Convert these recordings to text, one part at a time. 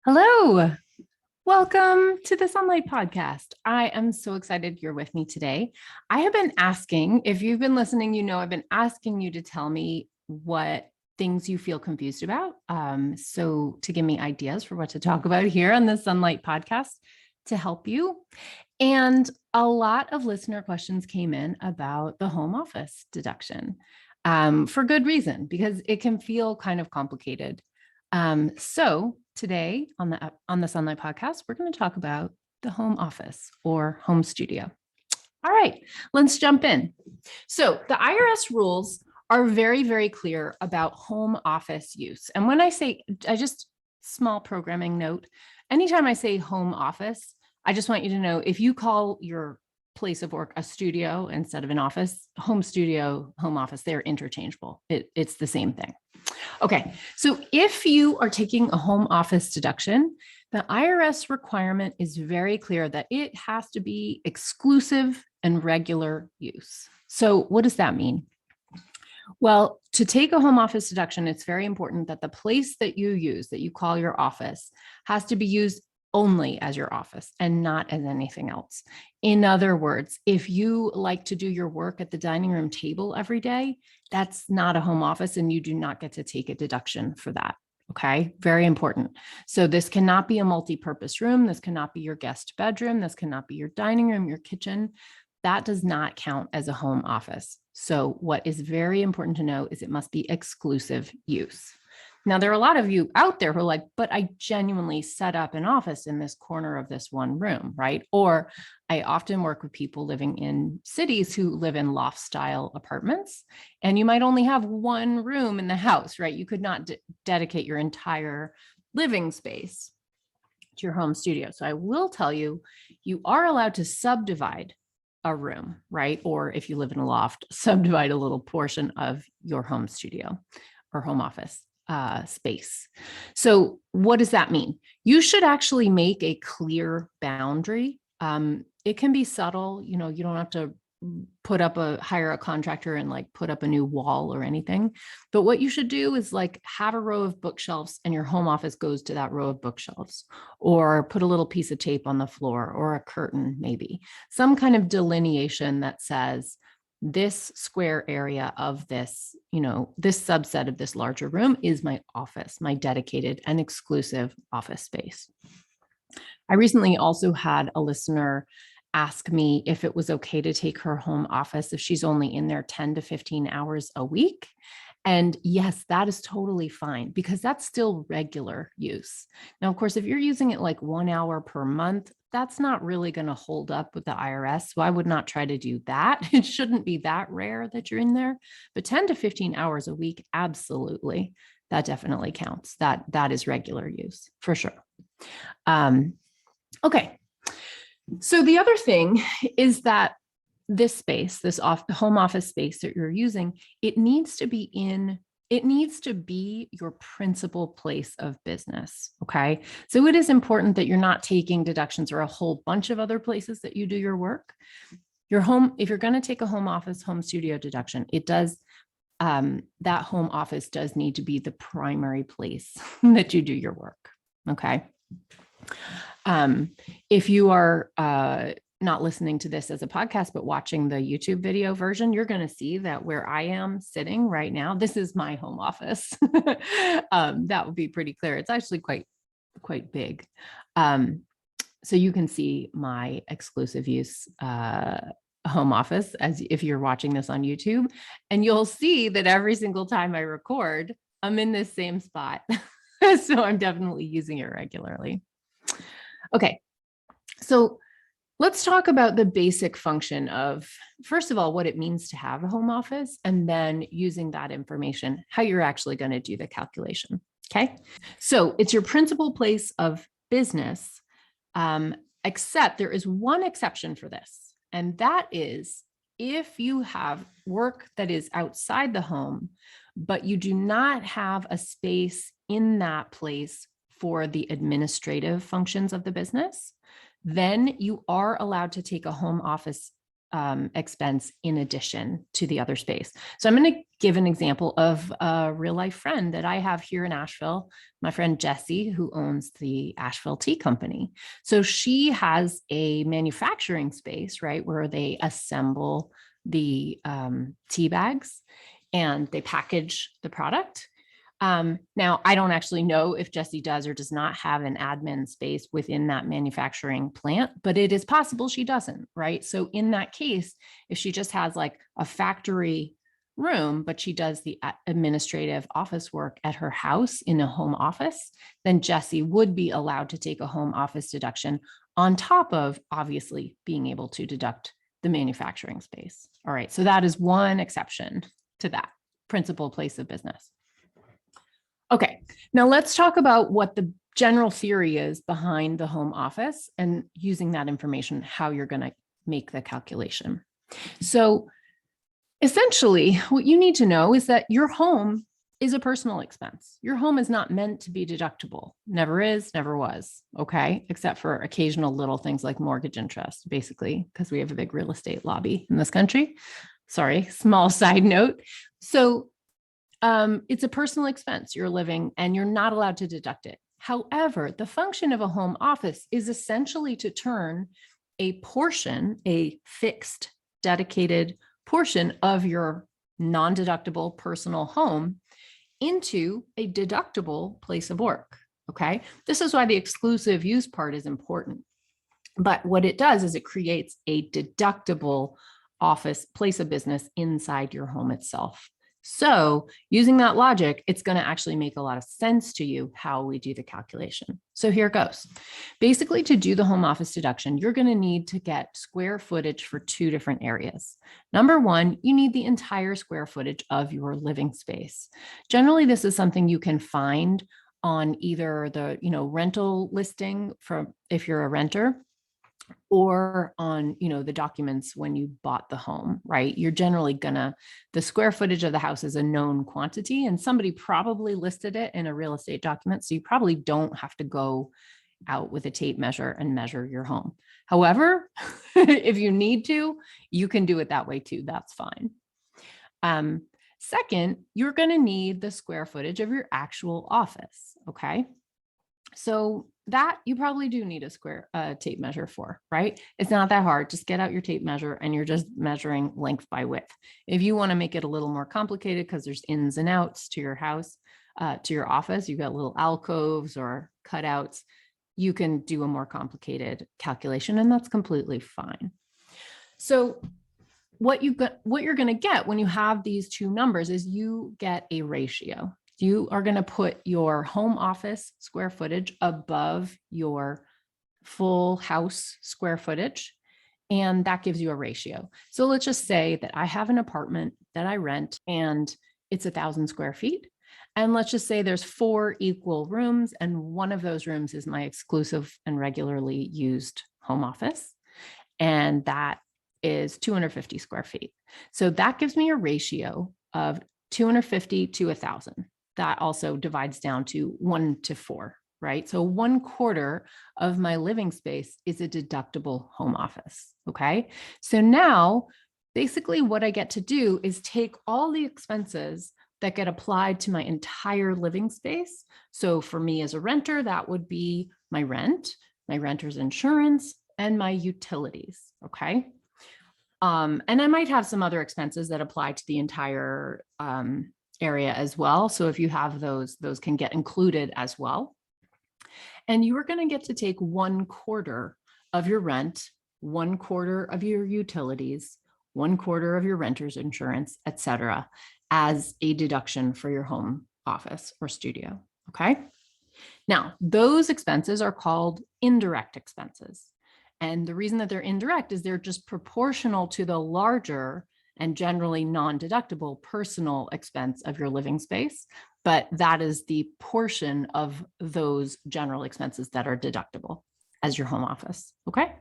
Hello, welcome to the Sunlight Podcast. I am so excited you're with me today. I have been asking, if you've been listening, I've been asking you to tell me what things you feel confused about. So to give me ideas for what to talk about here on the Sunlight Podcast to help you. And a lot of listener questions came in about the home office deduction for good reason, because it can feel kind of complicated. So today on the Sunlight Podcast, we're going to talk about the home office or home studio. All right, let's jump in. So the IRS rules are very, very clear about home office use. And when I say, small programming note, anytime I say home office, I just want you to know, if you call your place of work a studio instead of an office, home studio, home office, they're interchangeable. It's the same thing. Okay, so if you are taking a home office deduction, the IRS requirement is very clear that it has to be exclusive and regular use. So what does that mean? Well, to take a home office deduction, it's very important that the place that you use, that you call your office, has to be used only as your office and not as anything else. In other words, if you like to do your work at the dining room table every day, that's not a home office and you do not get to take a deduction for that. Okay, very important. So this cannot be a multi-purpose room. This cannot be your guest bedroom. This cannot be your dining room, your kitchen. That does not count as a home office. So what is very important to know is it must be exclusive use. Now, there are a lot of you out there who are like, but I genuinely set up an office in this corner of this one room, right? Or I often work with people living in cities who live in loft style apartments, and you might only have one room in the house, right? You could not dedicate your entire living space to your home studio. So I will tell you, you are allowed to subdivide a room, right? Or if you live in a loft, subdivide a little portion of your home studio or home office space. So what does that mean? You should actually make a clear boundary. It can be subtle, you don't have to hire a contractor and like put up a new wall or anything. But what you should do is like have a row of bookshelves and your home office goes to that row of bookshelves, or put a little piece of tape on the floor or a curtain, maybe some kind of delineation that says, this square area of this, this subset of this larger room is my office, my dedicated and exclusive office space. I recently also had a listener ask me if it was okay to take her home office if she's only in there 10 to 15 hours a week. And yes, that is totally fine because that's still regular use. Now, of course, if you're using it like 1 hour per month, that's not really going to hold up with the IRS. So I would not try to do that. It shouldn't be that rare that you're in there, but 10 to 15 hours a week, absolutely. That definitely counts. That is regular use for sure. Okay. So the other thing is that this space, this home office space that you're using, it needs to be your principal place of business. Okay. So it is important that you're not taking deductions or a whole bunch of other places that you do your work. Your home, if you're going to take a home office, home studio deduction, it does, that home office does need to be the primary place that you do your work. Okay. If you are, not listening to this as a podcast, but watching the YouTube video version, you're going to see that where I am sitting right now, this is my home office. That would be pretty clear. It's actually quite big. So you can see my exclusive use home office as if you're watching this on YouTube, and you'll see that every single time I record, I'm in this same spot. So I'm definitely using it regularly. Okay. So let's talk about the basic function of, first of all, what it means to have a home office, and then using that information, how you're actually going to do the calculation. Okay. So it's your principal place of business, except there is one exception for this. And that is if you have work that is outside the home, but you do not have a space in that place for the administrative functions of the business, then you are allowed to take a home office expense in addition to the other space. So I'm going to give an example of a real life friend that I have here in Asheville, my friend Jessie, who owns the Asheville Tea Company. So she has a manufacturing space, right, where they assemble the tea bags and they package the product. Now, I don't actually know if Jessie does or does not have an admin space within that manufacturing plant, but it is possible she doesn't, right? So in that case, if she just has like a factory room, but she does the administrative office work at her house in a home office, then Jessie would be allowed to take a home office deduction on top of obviously being able to deduct the manufacturing space. All right, so that is one exception to that principal place of business. Okay, now let's talk about what the general theory is behind the home office and using that information, how you're going to make the calculation. So essentially, what you need to know is that your home is a personal expense. Your home is not meant to be deductible. Never is, never was, okay? Except for occasional little things like mortgage interest, basically, because we have a big real estate lobby in this country. Sorry, small side note. So it's a personal expense you're living and you're not allowed to deduct it. However, the function of a home office is essentially to turn a portion, a fixed, dedicated portion of your non-deductible personal home into a deductible place of work, okay? This is why the exclusive use part is important. But what it does is it creates a deductible office, place of business inside your home itself. So using that logic, it's going to actually make a lot of sense to you how we do the calculation. So here it goes. Basically, to do the home office deduction, you're going to need to get square footage for two different areas. Number one, you need the entire square footage of your living space. Generally, this is something you can find on either the rental listing for if you're a renter, or on, the documents when you bought the home, right? You're generally the square footage of the house is a known quantity and somebody probably listed it in a real estate document. So you probably don't have to go out with a tape measure and measure your home. However, if you need to, you can do it that way too. That's fine. Second, you're going to need the square footage of your actual office. Okay. So that you probably do need a square tape measure for, right? It's not that hard. Just get out your tape measure and you're just measuring length by width. If you want to make it a little more complicated because there's ins and outs to your house, to your office, you've got little alcoves or cutouts, you can do a more complicated calculation and that's completely fine. So what you're going to get when you have these two numbers is you get a ratio. You are going to put your home office square footage above your full house square footage, and that gives you a ratio. So let's just say that I have an apartment that I rent and it's 1,000 square feet. And let's just say there's 4 equal rooms and one of those rooms is my exclusive and regularly used home office. And that is 250 square feet. So that gives me a ratio of 250 to 1,000. That also divides down to 1 to 4, right? So 1/4 of my living space is a deductible home office, okay? So now, basically what I get to do is take all the expenses that get applied to my entire living space. So for me as a renter, that would be my rent, my renter's insurance, and my utilities, okay? And I might have some other expenses that apply to the entire area as well. So if you have those can get included as well. And you are going to get to take 1/4 of your rent, 1/4 of your utilities, 1/4 of your renter's insurance, etc., as a deduction for your home office or studio. Okay. Now, those expenses are called indirect expenses. And the reason that they're indirect is they're just proportional to the larger and generally non-deductible personal expense of your living space. But that is the portion of those general expenses that are deductible as your home office. Okay.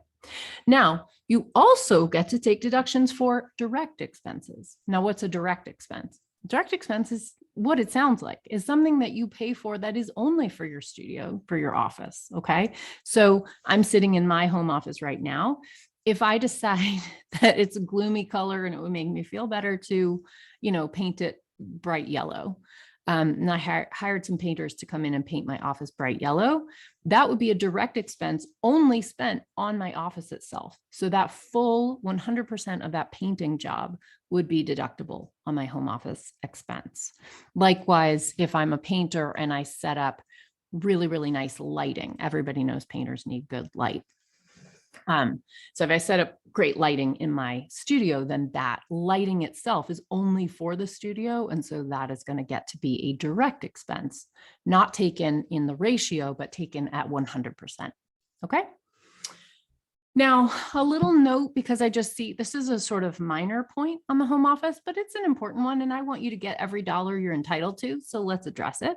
Now, you also get to take deductions for direct expenses. Now, what's a direct expense? Direct expense is what it sounds like, is something that you pay for that is only for your studio, for your office. Okay. So I'm sitting in my home office right now. if I decide that it's a gloomy color and it would make me feel better to, paint it bright yellow, and I hired some painters to come in and paint my office bright yellow, that would be a direct expense only spent on my office itself. So that full 100% of that painting job would be deductible on my home office expense. Likewise, if I'm a painter and I set up really, really nice lighting, everybody knows painters need good light. So if I set up great lighting in my studio, then that lighting itself is only for the studio. And so that is going to get to be a direct expense, not taken in the ratio, but taken at 100%. Okay. Now, a little note, because I just see this is a sort of minor point on the home office, but it's an important one. And I want you to get every dollar you're entitled to. So let's address it.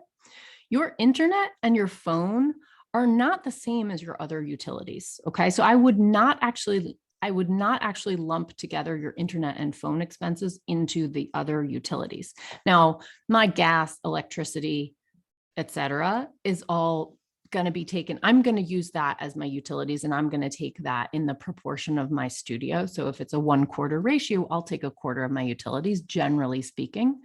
Your internet and your phone are not the same as your other utilities. Okay. So I would not actually lump together your internet and phone expenses into the other utilities. Now, my gas, electricity, etc., is all going to be taken. I'm going to use that as my utilities, and I'm going to take that in the proportion of my studio. So if it's a 1/4 ratio, I'll take 1/4 of my utilities, generally speaking.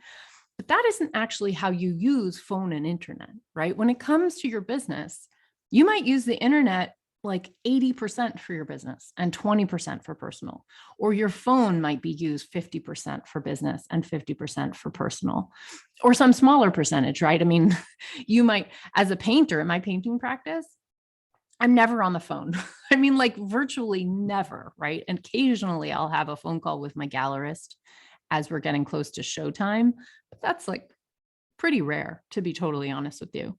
But that isn't actually how you use phone and internet, right? When it comes to your business, you might use the internet like 80% for your business and 20% for personal, or your phone might be used 50% for business and 50% for personal, or some smaller percentage, right? I mean, you might, as a painter in my painting practice, I'm never on the phone. I mean, like virtually never, right? And occasionally I'll have a phone call with my gallerist as we're getting close to showtime, but that's like pretty rare, to be totally honest with you.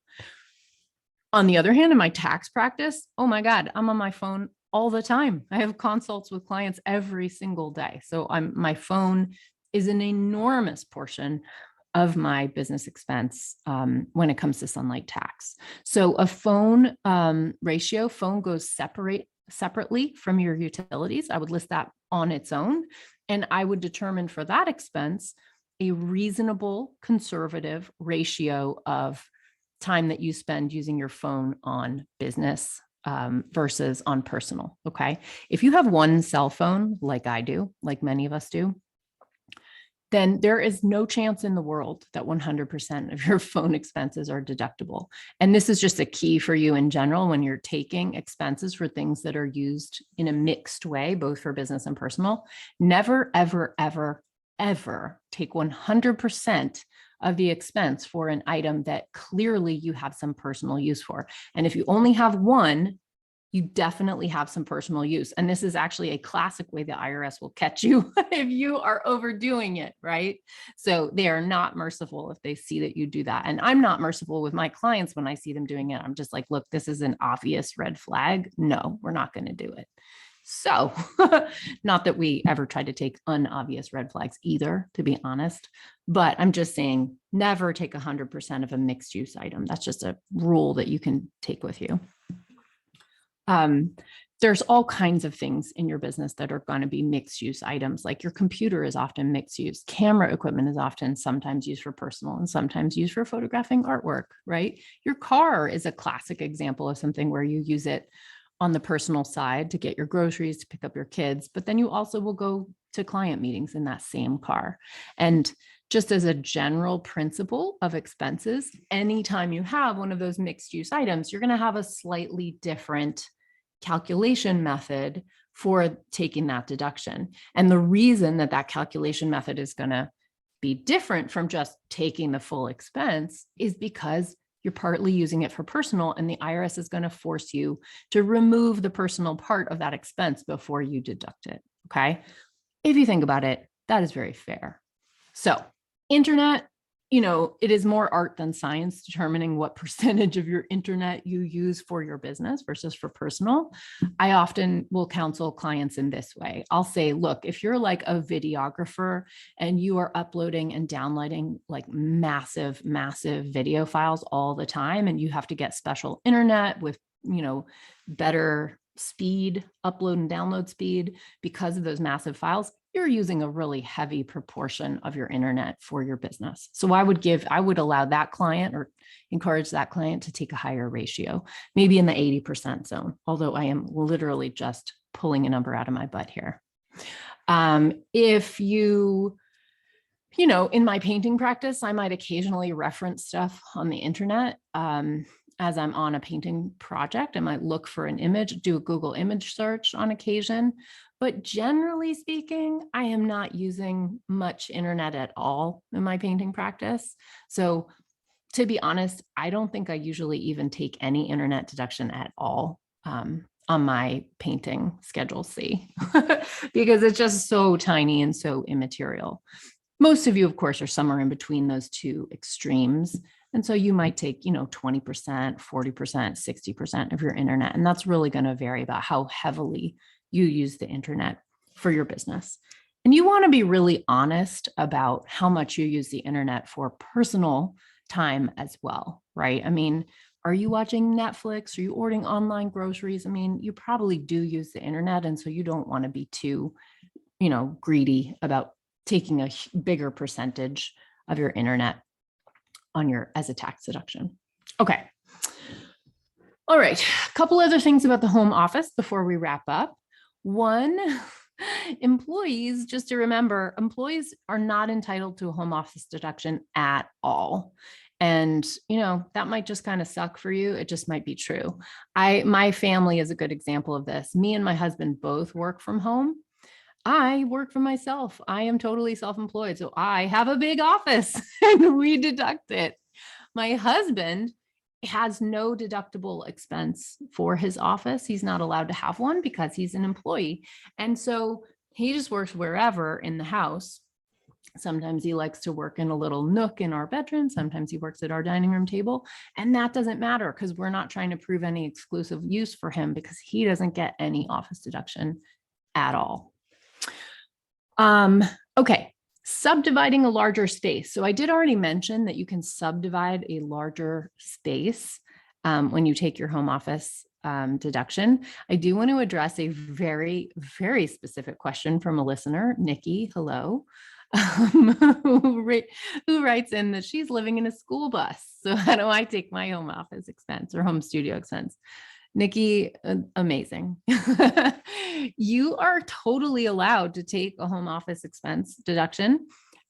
On the other hand, in my tax practice, oh my God, I'm on my phone all the time. I have consults with clients every single day. So my phone is an enormous portion of my business expense when it comes to Sunlight tax. So a phone ratio, phone goes separately from your utilities. I would list that on its own. And I would determine for that expense a reasonable conservative ratio of time that you spend using your phone on business versus on personal. Okay. If you have one cell phone, like I do, like many of us do, then there is no chance in the world that 100% of your phone expenses are deductible. And this is just a key for you in general when you're taking expenses for things that are used in a mixed way, both for business and personal. Never, ever, ever, ever take 100% of the expense for an item that clearly you have some personal use for. And if you only have one, you definitely have some personal use. And this is actually a classic way the IRS will catch you if you are overdoing it, right? So they are not merciful if they see that you do that. And I'm not merciful with my clients when I see them doing it. I'm just like, look, this is an obvious red flag. No, we're not going to do it. So not that we ever try to take unobvious red flags either, to be honest, but I'm just saying never take 100% of a mixed use item. That's just a rule that you can take with you. There's all kinds of things in your business that are going to be mixed use items. Like your computer is often mixed use. Camera equipment is often sometimes used for personal and sometimes used for photographing artwork, right? Your car is a classic example of something where you use it on the personal side to get your groceries, to pick up your kids, but then you also will go to client meetings in that same car. And just as a general principle of expenses, anytime you have one of those mixed use items, you're going to have a slightly different calculation method for taking that deduction. And the reason that that calculation method is going to be different from just taking the full expense is because you're partly using it for personal, and the IRS is going to force you to remove the personal part of that expense before you deduct it. Okay. If you think about it, that is very fair. So internet, it is more art than science determining what percentage of your internet you use for your business versus for personal. I often will counsel clients in this way. I'll say, look, if you're like a videographer and you are uploading and downloading like massive video files all the time, and you have to get special internet with, better speed, upload and download speed, because of those massive files, you're using a really heavy proportion of your internet for your business. So I would allow that client or encourage that client to take a higher ratio, maybe in the 80% zone, although I am literally just pulling a number out of my butt here. If in my painting practice, I might occasionally reference stuff on the internet. As I'm on a painting project, I might look for an image, do a Google image search on occasion. But generally speaking, I am not using much internet at all in my painting practice. So to be honest, I don't think I usually even take any internet deduction at all on my painting Schedule C because it's just so tiny and so immaterial. Most of you, of course, are somewhere in between those two extremes. And so you might take, 20%, 40%, 60% of your internet. And that's really going to vary about how heavily you use the internet for your business. And you want to be really honest about how much you use the internet for personal time as well, right? I mean, are you watching Netflix? Are you ordering online groceries? I mean, you probably do use the internet. And so you don't want to be too, greedy about taking a bigger percentage of your internet as a tax deduction. Okay. All right. A couple other things about the home office before we wrap up. One, employees, just to remember, employees are not entitled to a home office deduction at all. And, that might just kind of suck for you. It just might be true. My family is a good example of this. Me and my husband both work from home. I work for myself. I am totally self-employed. So I have a big office and we deduct it. My husband has no deductible expense for his office. He's not allowed to have one because he's an employee. And so he just works wherever in the house. Sometimes he likes to work in a little nook in our bedroom. Sometimes he works at our dining room table. And that doesn't matter because we're not trying to prove any exclusive use for him because he doesn't get any office deduction at all. Okay. Subdividing a larger space. So I did already mention that you can subdivide a larger space when you take your home office deduction. I do want to address a very, very specific question from a listener, Nikki, hello, who writes in that she's living in a school bus. So how do I take my home office expense or home studio expense? Nikki, amazing. You are totally allowed to take a home office expense deduction,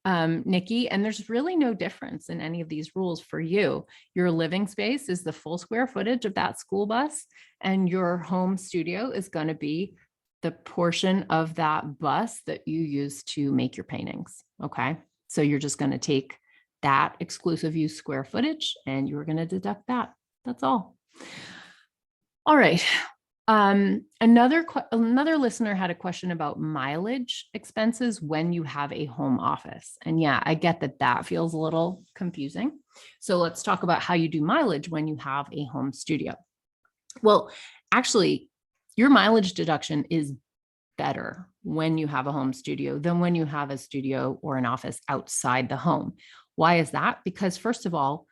Nikki, and there's really no difference in any of these rules for you. Your living space is the full square footage of that school bus, and your home studio is going to be the portion of that bus that you use to make your paintings. Okay. So you're just going to take that exclusive use square footage and you're going to deduct that. That's all. All right. Another listener had a question about mileage expenses when you have a home office. And yeah, I get that feels a little confusing. So let's talk about how you do mileage when you have a home studio. Well, actually, your mileage deduction is better when you have a home studio than when you have a studio or an office outside the home. Why is that? Because first of all,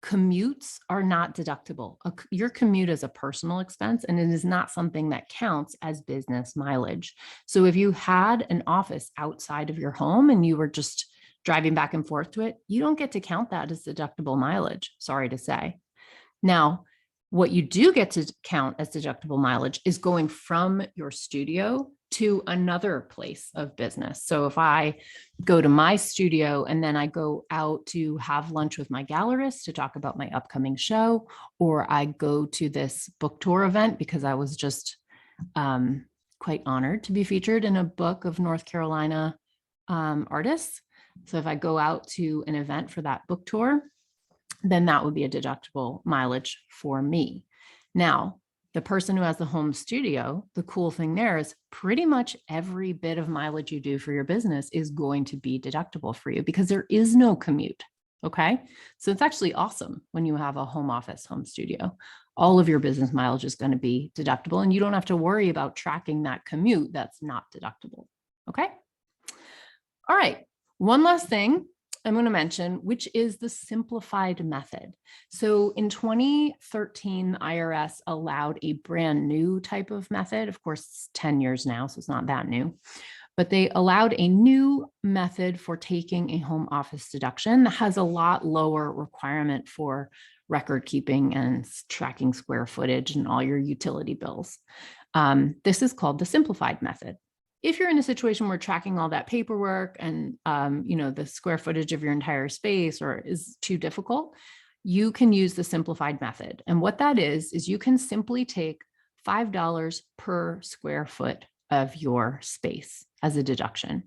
commutes are not deductible. Your commute is a personal expense and it is not something that counts as business mileage. So if you had an office outside of your home and you were just driving back and forth to it, you don't get to count that as deductible mileage, sorry to say. Now, what you do get to count as deductible mileage is going from your studio to another place of business. So if I go to my studio and then I go out to have lunch with my gallerist to talk about my upcoming show, or I go to this book tour event because I was just quite honored to be featured in a book of North Carolina artists. So if I go out to an event for that book tour, then that would be a deductible mileage for me. Now, the person who has the home studio, the cool thing there is pretty much every bit of mileage you do for your business is going to be deductible for you because there is no commute. Okay. So it's actually awesome when you have a home office, home studio. All of your business mileage is going to be deductible and you don't have to worry about tracking that commute that's not deductible. Okay. All right. One last thing. I'm going to mention, which is the simplified method. So in 2013, the IRS allowed a brand new type of method. Of course, it's 10 years now, so it's not that new. But they allowed a new method for taking a home office deduction that has a lot lower requirement for record keeping and tracking square footage and all your utility bills. This is called the simplified method. If you're in a situation where tracking all that paperwork and the square footage of your entire space or is too difficult, you can use the simplified method. And what that is you can simply take $5 per square foot of your space as a deduction.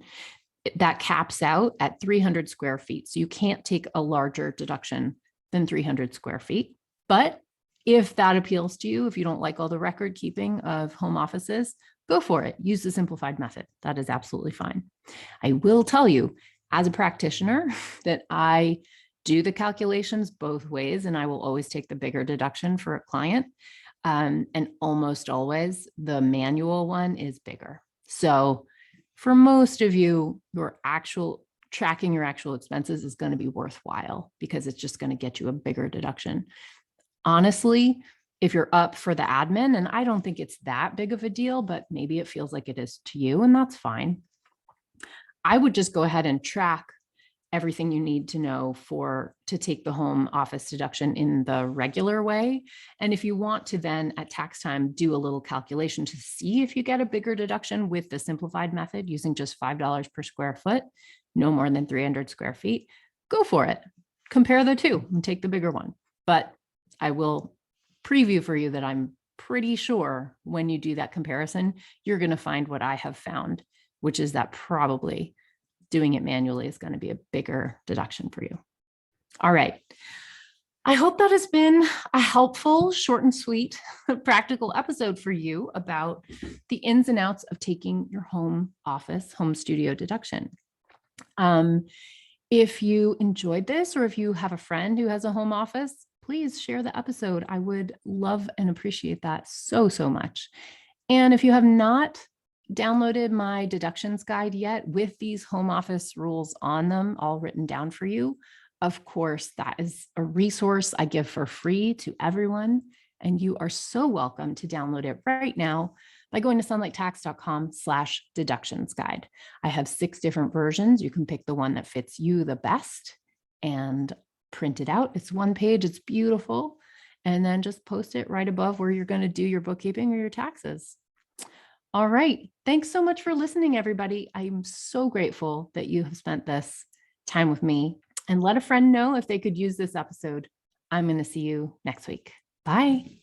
That caps out at 300 square feet. So you can't take a larger deduction than 300 square feet. But if that appeals to you, if you don't like all the record keeping of home offices, go for it. Use the simplified method. That is absolutely fine. I will tell you, as a practitioner, that I do the calculations both ways, and I will always take the bigger deduction for a client. And almost always the manual one is bigger. So for most of you, tracking your actual expenses is going to be worthwhile because it's just going to get you a bigger deduction. Honestly, if you're up for the admin, and I don't think it's that big of a deal, but maybe it feels like it is to you, and that's fine. I would just go ahead and track everything you need to know to take the home office deduction in the regular way. And if you want to then at tax time, do a little calculation to see if you get a bigger deduction with the simplified method using just $5 per square foot, no more than 300 square feet, go for it. Compare the two and take the bigger one. But I will preview for you that I'm pretty sure when you do that comparison, you're going to find what I have found, which is that probably doing it manually is going to be a bigger deduction for you. All right. I hope that has been a helpful, short and sweet, practical episode for you about the ins and outs of taking your home studio deduction. If you enjoyed this, or if you have a friend who has a home office, please share the episode. I would love and appreciate that so, so much. And if you have not downloaded my deductions guide yet with these home office rules on them, all written down for you, of course, that is a resource I give for free to everyone. And you are so welcome to download it right now by going to sunlighttax.com/deductions guide. I have 6 different versions. You can pick the one that fits you the best and print it out. It's 1 page. It's beautiful. And then just post it right above where you're going to do your bookkeeping or your taxes. All right. Thanks so much for listening, everybody. I'm so grateful that you have spent this time with me, and let a friend know if they could use this episode. I'm going to see you next week. Bye.